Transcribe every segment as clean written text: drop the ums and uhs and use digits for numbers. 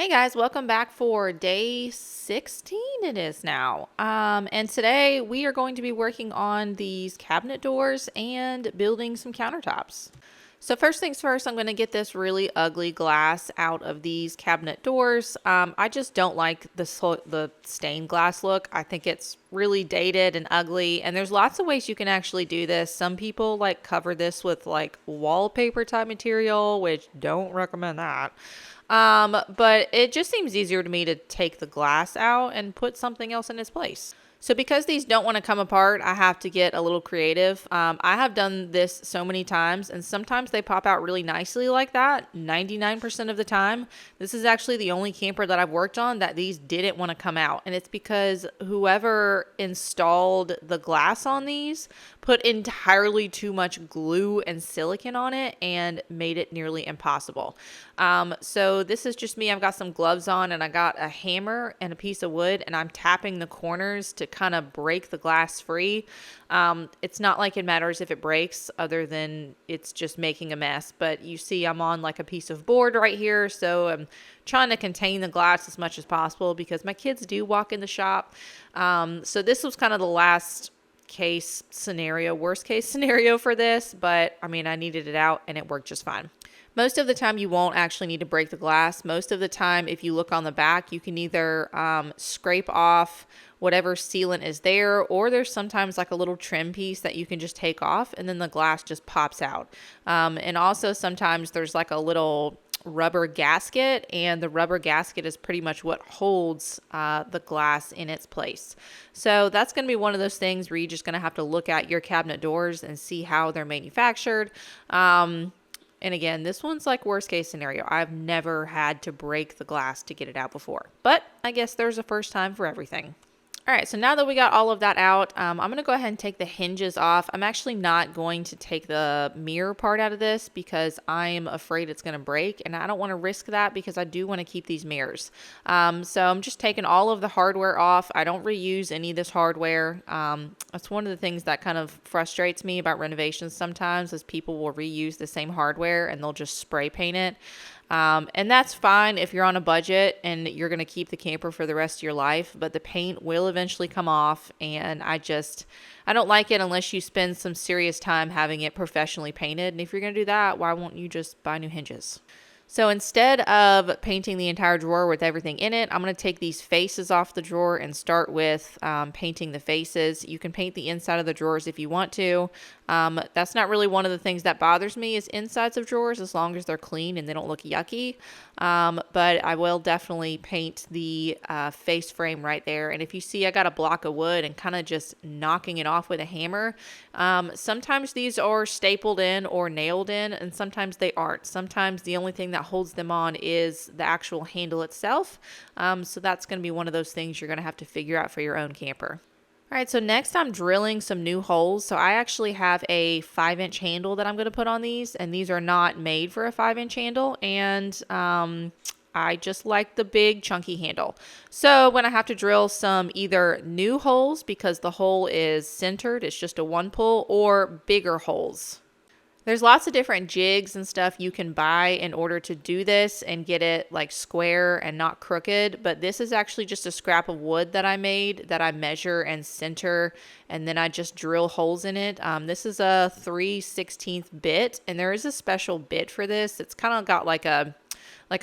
Hey guys, welcome back for day 16 it is now. And today we are going to be working on these cabinet doors and building some countertops. So first things first, I'm going to get this really ugly glass out of these cabinet doors. I just don't like the stained glass look. I think it's really dated and ugly, and there's lots of ways you can actually do this. Some people like cover this with like wallpaper type material, which don't recommend that. But it just seems easier to me to take the glass out and put something else in its place. So because these don't want to come apart, I have to get a little creative. I have done this so many times, and sometimes they pop out really nicely like that. 99% of the time, this is actually the only camper that I've worked on that these didn't want to come out. And it's because whoever installed the glass on these put entirely too much glue and silicone on it and made it nearly impossible. So this is just me. I've got some gloves on and I got a hammer and a piece of wood, and I'm tapping the corners to kind of break the glass free. It's not like it matters if it breaks, other than it's just making a mess. But you see I'm on like a piece of board right here, so I'm trying to contain the glass as much as possible because my kids do walk in the shop. So this was kind of the worst case scenario for this, but I mean, I needed it out and it worked just fine. Most of the time you won't actually need to break the glass. Most of the time, if you look on the back, you can either scrape off whatever sealant is there, or there's sometimes like a little trim piece that you can just take off and then the glass just pops out. And also sometimes there's like a little rubber gasket, and the rubber gasket is pretty much what holds the glass in its place. So that's going to be one of those things where you're just going to have to look at your cabinet doors and see how they're manufactured. And again, this one's like worst case scenario. I've never had to break the glass to get it out before, but I guess there's a first time for everything. All right, so now that we got all of that out, I'm going to go ahead and take the hinges off. I'm actually not going to take the mirror part out of this because I'm afraid it's going to break, and I don't want to risk that because I do want to keep these mirrors. So I'm just taking all of the hardware off. I don't reuse any of this hardware. That's one of the things that kind of frustrates me about renovations sometimes, is people will reuse the same hardware and they'll just spray paint it. And that's fine if you're on a budget and you're going to keep the camper for the rest of your life, but the paint will eventually come off, and I don't like it unless you spend some serious time having it professionally painted. And if you're going to do that, why won't you just buy new hinges? So instead of painting the entire drawer with everything in it, I'm going to take these faces off the drawer and start with painting the faces. You can paint the inside of the drawers if you want to. That's not really one of the things that bothers me, is insides of drawers, as long as they're clean and they don't look yucky. But I will definitely paint the face frame right there. And if you see, I got a block of wood and kind of just knocking it off with a hammer. Sometimes these are stapled in or nailed in, and sometimes they aren't. Sometimes the only thing that holds them on is the actual handle itself. So that's going to be one of those things you're going to have to figure out for your own camper. All right, so next I'm drilling some new holes. So I actually have a 5-inch handle that I'm going to put on these, and these are not made for a 5-inch handle, and I just like the big chunky handle. So when I have to drill some either new holes because the hole is centered, it's just a one pull, or bigger holes. There's lots of different jigs and stuff you can buy in order to do this and get it like square and not crooked. But this is actually just a scrap of wood that I made that I measure and center, and then I just drill holes in it. This is a 3/16 bit, and there is a special bit for this. It's kind of got like a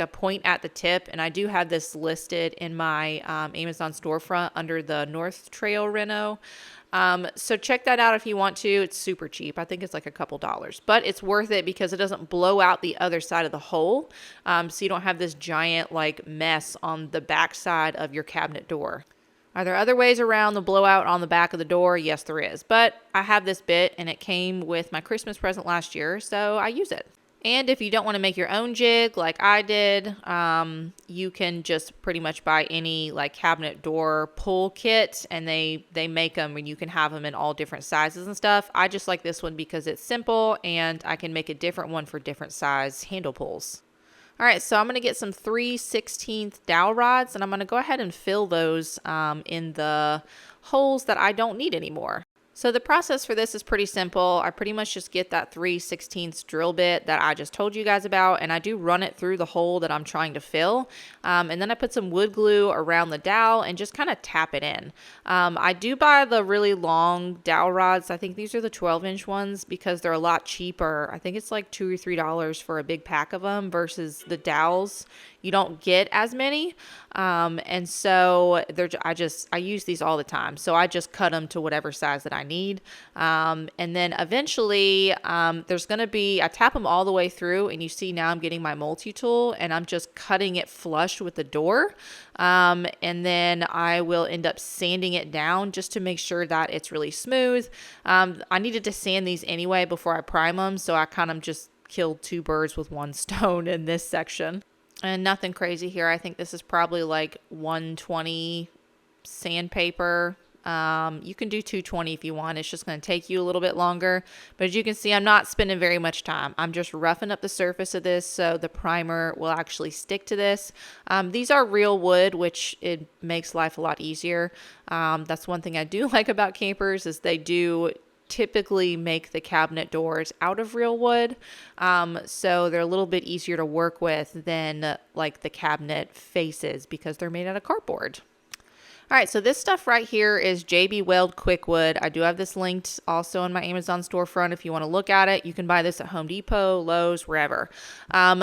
point at the tip, and I do have this listed in my Amazon storefront under the North Trail Reno. So check that out if you want to. It's super cheap. I think it's like a couple dollars, but it's worth it because it doesn't blow out the other side of the hole. So you don't have this giant like mess on the back side of your cabinet door. Are there other ways around the blowout on the back of the door? Yes, there is. But I have this bit, and it came with my Christmas present last year, so I use it. And if you don't want to make your own jig like I did, you can just pretty much buy any like cabinet door pull kit, and they make them and you can have them in all different sizes and stuff. I just like this one because it's simple, and I can make a different one for different size handle pulls. All right, so I'm going to get some 3/16 dowel rods, and I'm going to go ahead and fill those in the holes that I don't need anymore. So the process for this is pretty simple. I pretty much just get that 3/16 drill bit that I just told you guys about, and I do run it through the hole that I'm trying to fill. And then I put some wood glue around the dowel and just kind of tap it in. I do buy the really long dowel rods. I think these are the 12-inch ones because they're a lot cheaper. I think it's like $2 or $3 for a big pack of them versus the dowels. You don't get as many. And so I use these all the time. So I just cut them to whatever size that I need. And then eventually, I tap them all the way through, and you see now I'm getting my multi-tool and I'm just cutting it flush with the door. And then I will end up sanding it down just to make sure that it's really smooth. I needed to sand these anyway before I prime them. So I kind of just killed two birds with one stone in this section. And nothing crazy here. I think this is probably like 120 sandpaper. You can do 220 if you want. It's just going to take you a little bit longer. But as you can see, I'm not spending very much time. I'm just roughing up the surface of this so the primer will actually stick to this. These are real wood, which it makes life a lot easier. That's one thing I do like about campers is they do typically make the cabinet doors out of real wood. So they're a little bit easier to work with than like the cabinet faces because they're made out of cardboard. All right, so this stuff right here is JB Weld Quickwood. I do have this linked also on my Amazon storefront if you want to look at it. You can buy this at Home Depot, Lowe's, wherever.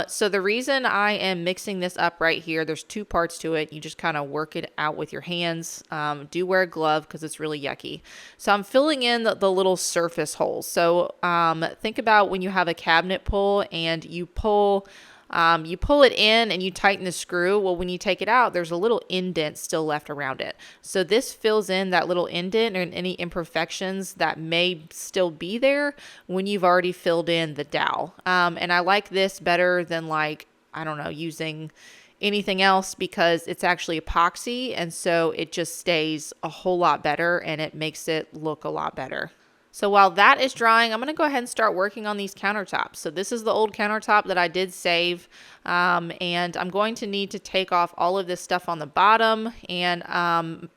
So the reason I am mixing this up right here, there's two parts to it. You just kind of work it out with your hands. Do wear a glove because it's really yucky. So I'm filling in the little surface holes. So think about when you have a cabinet pull and you pull it in and you tighten the screw. Well, when you take it out, there's a little indent still left around it. So this fills in that little indent and any imperfections that may still be there when you've already filled in the dowel. And I like this better than using anything else because it's actually epoxy. And so it just stays a whole lot better and it makes it look a lot better. So while that is drying, I'm going to go ahead and start working on these countertops. So this is the old countertop that I did save. And I'm going to need to take off all of this stuff on the bottom. And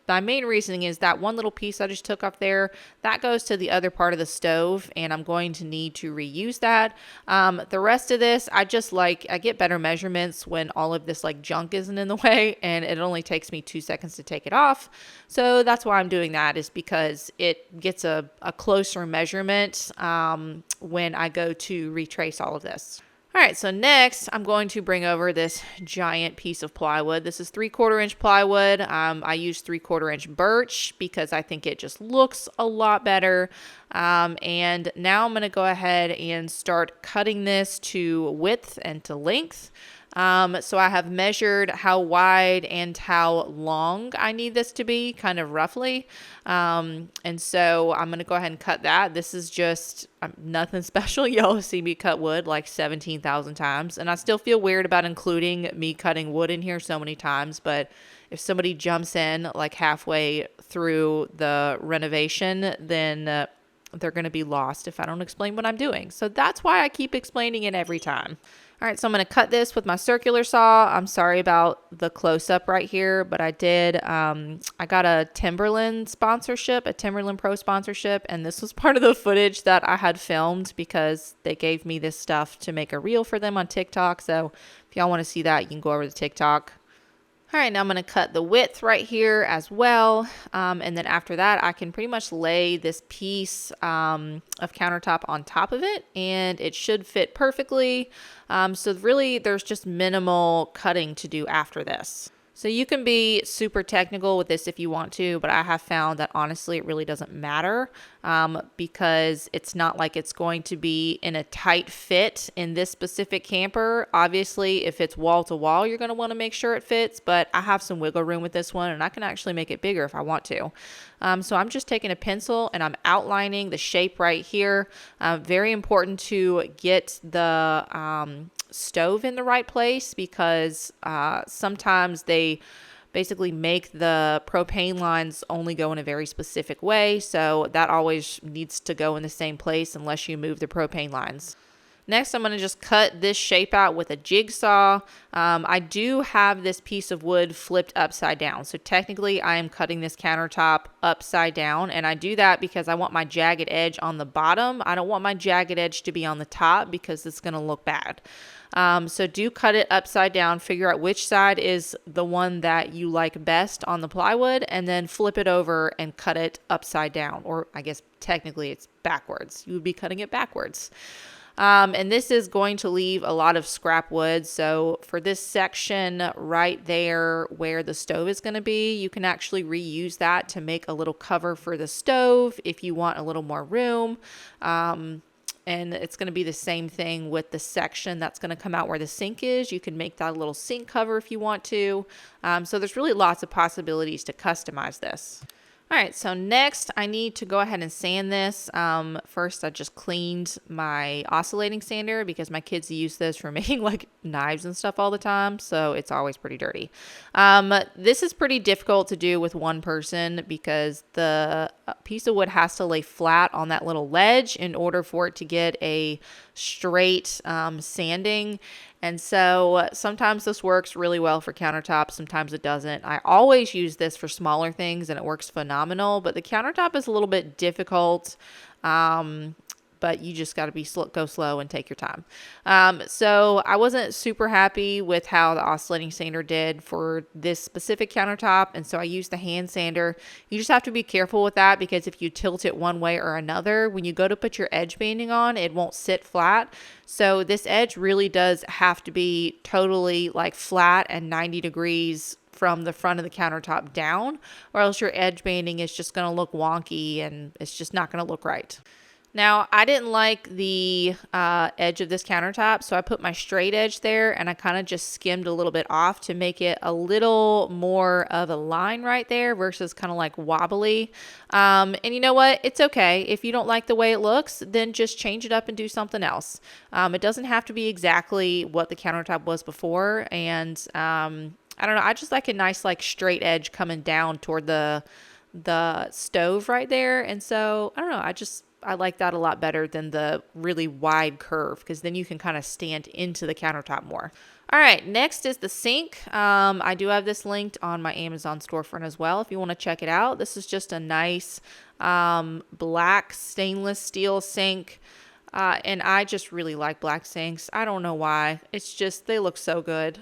my main reasoning is that one little piece I just took off there, that goes to the other part of the stove. And I'm going to need to reuse that. The rest of this, I get better measurements when all of this junk isn't in the way. And it only takes me 2 seconds to take it off. So that's why I'm doing that, is because it gets a closer measurement when I go to retrace all of this. All right, so next I'm going to bring over this giant piece of plywood. This is 3/4 inch plywood. I use 3/4 inch birch because I think it just looks a lot better. And now I'm going to go ahead and start cutting this to width and to length. So I have measured how wide and how long I need this to be, kind of roughly. And so I'm going to go ahead and cut that. This is just nothing special. Y'all have seen me cut wood like 17,000 times. And I still feel weird about including me cutting wood in here so many times. But if somebody jumps in like halfway through the renovation, then they're going to be lost if I don't explain what I'm doing. So that's why I keep explaining it every time. All right, so I'm going to cut this with my circular saw. I'm sorry about the close-up right here, but I did. I got a Timberland sponsorship, a Timberland Pro sponsorship, and this was part of the footage that I had filmed because they gave me this stuff to make a reel for them on TikTok. So if y'all want to see that, you can go over to TikTok. All right, now I'm going to cut the width right here as well. And then after that, I can pretty much lay this piece of countertop on top of it, and it should fit perfectly. So really, there's just minimal cutting to do after this. So you can be super technical with this if you want to, but I have found that honestly, it really doesn't matter because it's not like it's going to be in a tight fit in this specific camper. Obviously, if it's wall to wall, you're going to want to make sure it fits, but I have some wiggle room with this one and I can actually make it bigger if I want to. So I'm just taking a pencil and I'm outlining the shape right here. Very important to get the stove in the right place because sometimes they basically make the propane lines only go in a very specific way. So that always needs to go in the same place unless you move the propane lines. Next, I'm going to just cut this shape out with a jigsaw. I do have this piece of wood flipped upside down. So technically I am cutting this countertop upside down, and I do that because I want my jagged edge on the bottom. I don't want my jagged edge to be on the top because it's going to look bad. So do cut it upside down, figure out which side is the one that you like best on the plywood, and then flip it over and cut it upside down. Or I guess technically it's backwards. You would be cutting it backwards. And this is going to leave a lot of scrap wood. So for this section right there where the stove is going to be, you can actually reuse that to make a little cover for the stove if you want a little more room. And it's going to be the same thing with the section that's going to come out where the sink is. You can make that a little sink cover if you want to. So there's really lots of possibilities to customize this. All right, so next I need to go ahead and sand this. First, I just cleaned my oscillating sander because my kids use this for making like knives and stuff all the time, so it's always pretty dirty. This is pretty difficult to do with one person because the piece of wood has to lay flat on that little ledge in order for it to get a straight sanding. And so sometimes this works really well for countertops, sometimes it doesn't. I always use this for smaller things and it works phenomenal, but the countertop is a little bit difficult. But you just got to go slow and take your time. So I wasn't super happy with how the oscillating sander did for this specific countertop, and so I used the hand sander. You just have to be careful with that because if you tilt it one way or another, when you go to put your edge banding on, it won't sit flat. So this edge really does have to be totally like flat and 90 degrees from the front of the countertop down, or else your edge banding is just going to look wonky and it's just not going to look right. Now, I didn't like the edge of this countertop, so I put my straight edge there and I kind of just skimmed a little bit off to make it a little more of a line right there versus kind of like wobbly. And you know what? It's okay. If you don't like the way it looks, then just change it up and do something else. It doesn't have to be exactly what the countertop was before. And I don't know. I just like a nice like straight edge coming down toward the stove right there. And so, I don't know. I like that a lot better than the really wide curve because then you can kind of stand into the countertop more. All right, next is the sink. I do have this linked on my Amazon storefront as well if you want to check it out. This is just a nice black stainless steel sink. And I just really like black sinks. I don't know why. It's just, they look so good.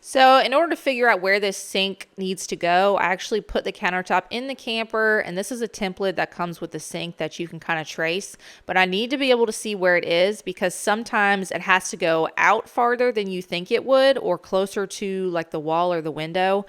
So in order to figure out where this sink needs to go, I actually put the countertop in the camper, and this is a template that comes with the sink that you can kind of trace, but I need to be able to see where it is because sometimes it has to go out farther than you think it would or closer to like the wall or the window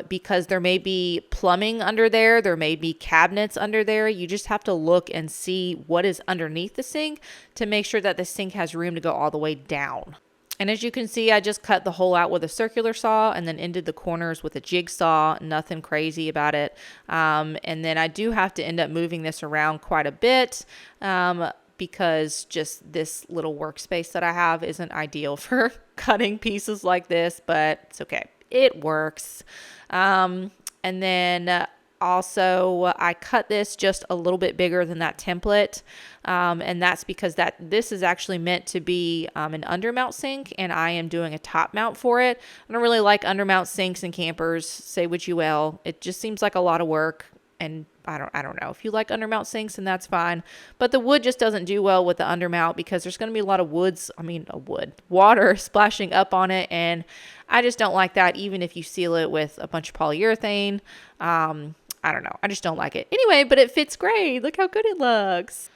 because there may be plumbing under there, there may be cabinets under there. You just have to look and see what is underneath the sink to make sure that the sink has room to go all the way down. And as you can see, I just cut the hole out with a circular saw and then ended the corners with a jigsaw. Nothing crazy about it. And then I do have to end up moving this around quite a bit because just this little workspace that I have isn't ideal for cutting pieces like this, but it's okay. It works. And then also, I cut this just a little bit bigger than that template, and that's because this is actually meant to be an undermount sink, and I am doing a top mount for it. I don't really like undermount sinks in campers, say what you will. It just seems like a lot of work, and I don't know. If you like undermount sinks, then that's fine. But the wood just doesn't do well with the undermount because there's going to be a lot of water splashing up on it, and I just don't like that, even if you seal it with a bunch of polyurethane. I don't know. I just don't like it. Anyway, but it fits great. Look how good it looks.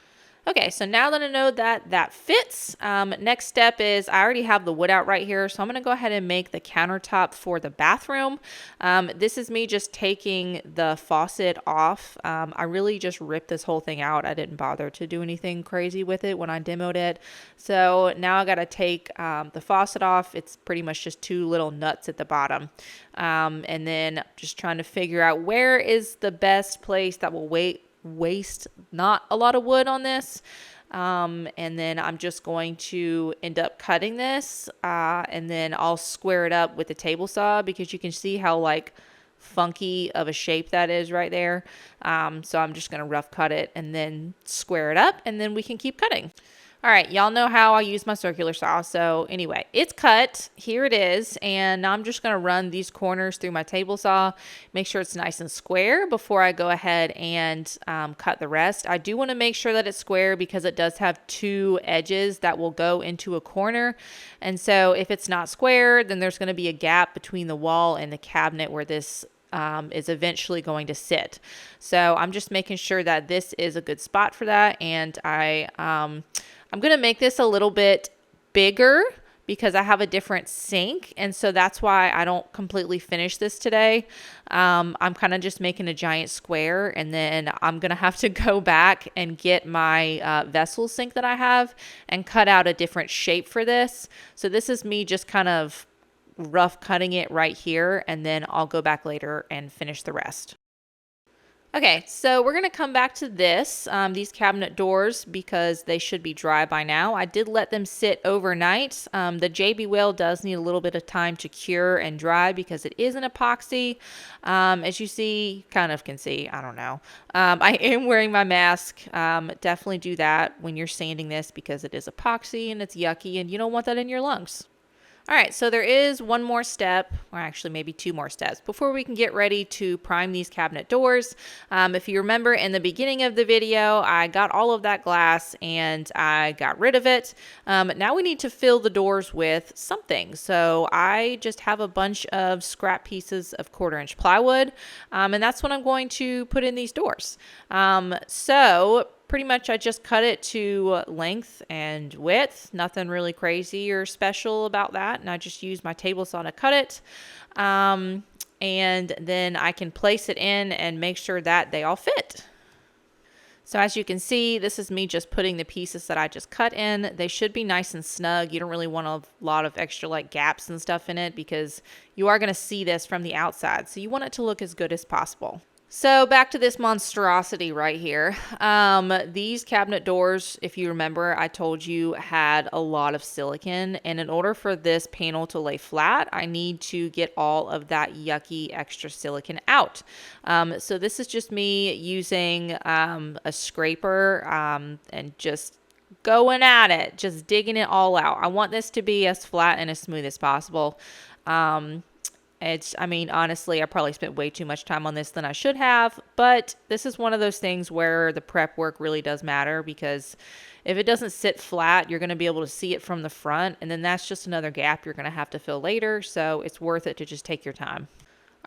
Okay, so now that I know that that fits, next step is I already have the wood out right here, so I'm going to go ahead and make the countertop for the bathroom. This is me just taking the faucet off. I really just ripped this whole thing out. I didn't bother to do anything crazy with it when I demoed it. So now I got to take the faucet off. It's pretty much just two little nuts at the bottom. And then just trying to figure out where is the best place that will waste not a lot of wood on this. And then I'm just going to end up cutting this and then I'll square it up with the table saw because you can see how like funky of a shape that is right there. So I'm just going to rough cut it and then square it up and then we can keep cutting. All right, y'all know how I use my circular saw. So anyway, it's cut. Here it is. And now I'm just going to run these corners through my table saw, make sure it's nice and square before I go ahead and cut the rest. I do want to make sure that it's square because it does have two edges that will go into a corner. And so if it's not square, then there's going to be a gap between the wall and the cabinet where this is eventually going to sit. So I'm just making sure that this is a good spot for that. And I'm going to make this a little bit bigger because I have a different sink. And so that's why I don't completely finish this today. I'm kind of just making a giant square, and then I'm going to have to go back and get my vessel sink that I have and cut out a different shape for this. So this is me just kind of rough cutting it right here, and then I'll go back later and finish the rest. Okay, so we're going to come back to these cabinet doors, because they should be dry by now. I did let them sit overnight. The JB Whale does need a little bit of time to cure and dry because it is an epoxy. As you see, kind of can see, I don't know. I am wearing my mask. Definitely do that when you're sanding this because it is epoxy and it's yucky and you don't want that in your lungs. All right, so there is one more step, or actually maybe two more steps, before we can get ready to prime these cabinet doors. If you remember in the beginning of the video, I got all of that glass and I got rid of it. Now we need to fill the doors with something. So I just have a bunch of scrap pieces of 1/4-inch plywood, and that's what I'm going to put in these doors. So pretty much I just cut it to length and width. Nothing really crazy or special about that. And I just use my table saw to cut it. And then I can place it in and make sure that they all fit. So as you can see, this is me just putting the pieces that I just cut in. They should be nice and snug. You don't really want a lot of extra like gaps and stuff in it because you are going to see this from the outside. So you want it to look as good as possible. So back to this monstrosity right here. These cabinet doors, if you remember, I told you had a lot of silicone, and in order for this panel to lay flat, I need to get all of that yucky extra silicone out. So this is just me using a scraper and just going at it, just digging it all out. I want this to be as flat and as smooth as possible. I mean, honestly, I probably spent way too much time on this than I should have, but this is one of those things where the prep work really does matter, because if it doesn't sit flat, you're going to be able to see it from the front, and then that's just another gap you're going to have to fill later, so it's worth it to just take your time.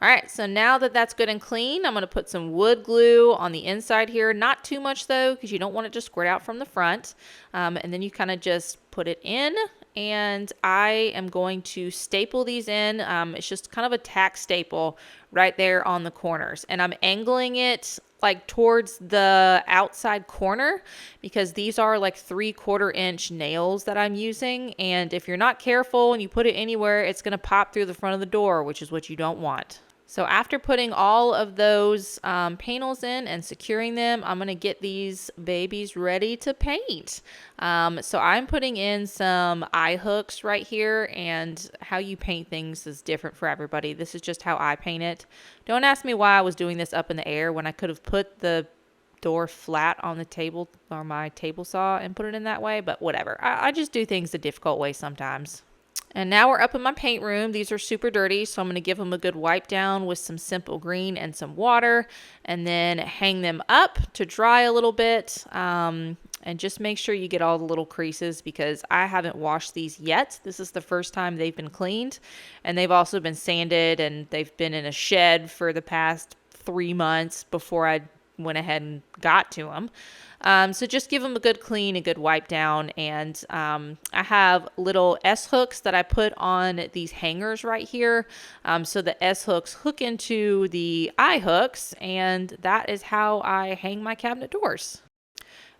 All right, so now that that's good and clean, I'm going to put some wood glue on the inside here. Not too much though, because you don't want it to squirt out from the front. And then you kind of just put it in, and I am going to staple these in. It's just kind of a tack staple right there on the corners. And I'm angling it like towards the outside corner, because these are like 3/4-inch nails that I'm using. And if you're not careful and you put it anywhere, it's going to pop through the front of the door, which is what you don't want. So after putting all of those panels in and securing them, I'm going to get these babies ready to paint. So I'm putting in some eye hooks right here, and how you paint things is different for everybody. This is just how I paint it. Don't ask me why I was doing this up in the air when I could have put the door flat on the table or my table saw and put it in that way, but whatever. I just do things the difficult way sometimes. And now we're up in my paint room. These are super dirty, so I'm going to give them a good wipe down with some simple green and some water, and then hang them up to dry a little bit. And just make sure you get all the little creases, because I haven't washed these yet. This is the first time they've been cleaned, and they've also been sanded, and they've been in a shed for the past 3 months before I went ahead and got to them. So just give them a good clean, a good wipe down. And I have little S hooks that I put on these hangers right here. So the S hooks hook into the eye hooks, and that is how I hang my cabinet doors.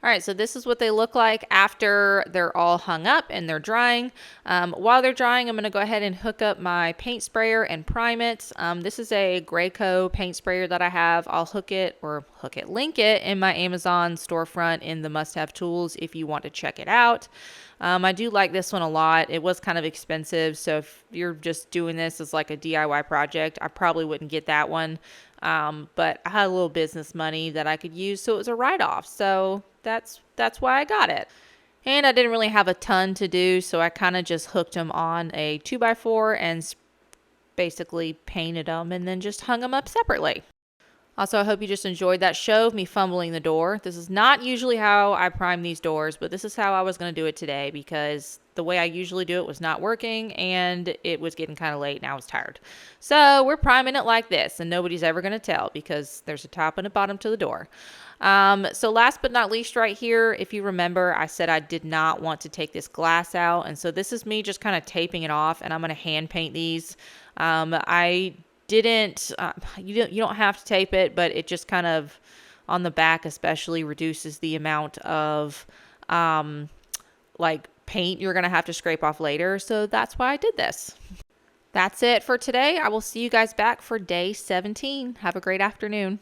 All right, so this is what they look like after they're all hung up and they're drying. While they're drying, I'm going to go ahead and hook up my paint sprayer and prime it. This is a Graco paint sprayer that I have. I'll link it in my Amazon storefront in the must-have tools if you want to check it out. I do like this one a lot. It was kind of expensive, so if you're just doing this as like a DIY project, I probably wouldn't get that one. But I had a little business money that I could use, so it was a write-off. So that's why I got it. And I didn't really have a ton to do, so I kind of just hooked them on a 2x4 and basically painted them and then just hung them up separately. Also, I hope you just enjoyed that show of me fumbling the door. This is not usually how I prime these doors, but this is how I was going to do it today because the way I usually do it was not working and it was getting kind of late and I was tired. So we're priming it like this, and nobody's ever going to tell because there's a top and a bottom to the door. So last but not least right here, if you remember, I said I did not want to take this glass out. And so this is me just kind of taping it off, and I'm going to hand paint these. I didn't, you don't have to tape it, but it just kind of on the back especially reduces the amount of like paint you're going to have to scrape off later. So that's why I did this. That's it for today. I will see you guys back for day 17. Have a great afternoon.